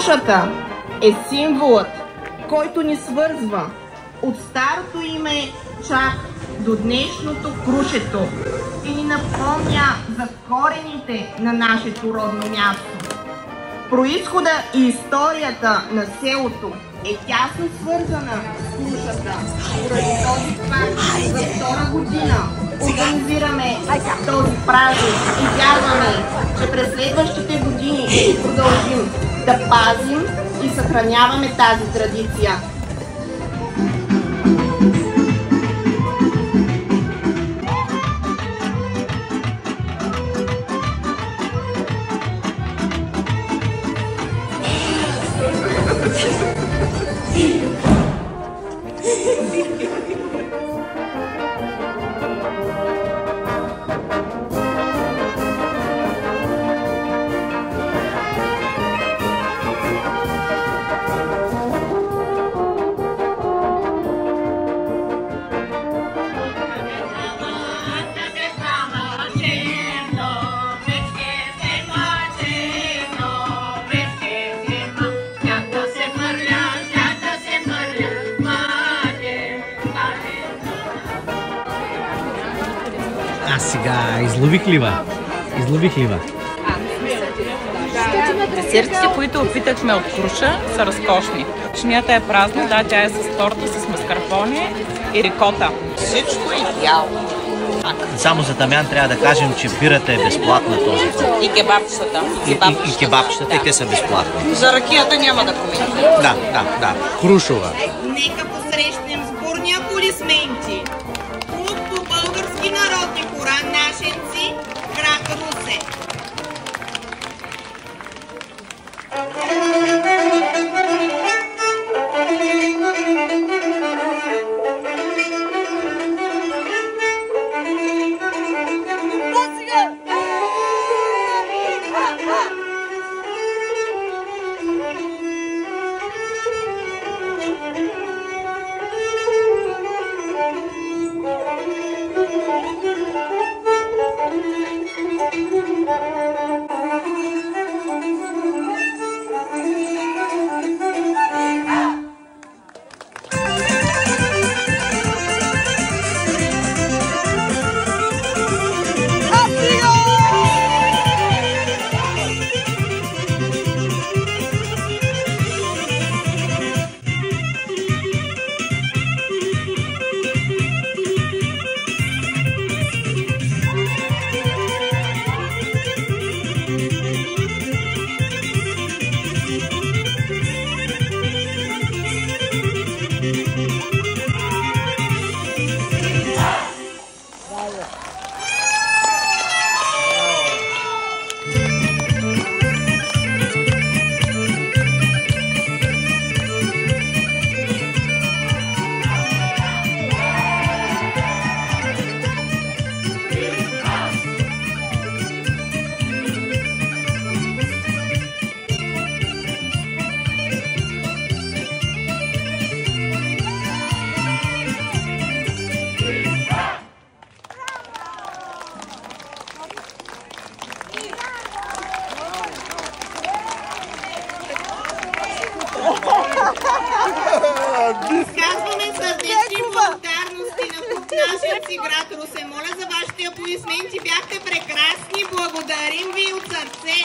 Крушата е символът, който ни свързва от старото име чак до днешното Крушето и ни напомня за корените на нашето родно място. Произхода и историята на селото е тясно свързана с Крушата. Поради този факт за втора година организираме този празник и вярваме, че през следващите години ще продължим да пазим и съхраняваме тази традиция. Сега излових лива. Десертите, които опитахме от Круша, са разкошни. Шинята е празна, да, тя е с торта, с маскарпоне и рикота. Всичко е идеално. Само за Дамян трябва да кажем, че бирата е безплатна този път. И кебабчетата. И кебабчетата, и те са безплатни. За ракията няма да коментирам. Да. Крушова. Нека посрещнем сборни аплодисменти. Клуб по български народни хора Нашенци, град Русе. Изказваме сърдечни благодарности на клуб Нашенци, град Русе. Моля за вашите аплодисменти. Бяхте прекрасни. Благодарим ви от сърце.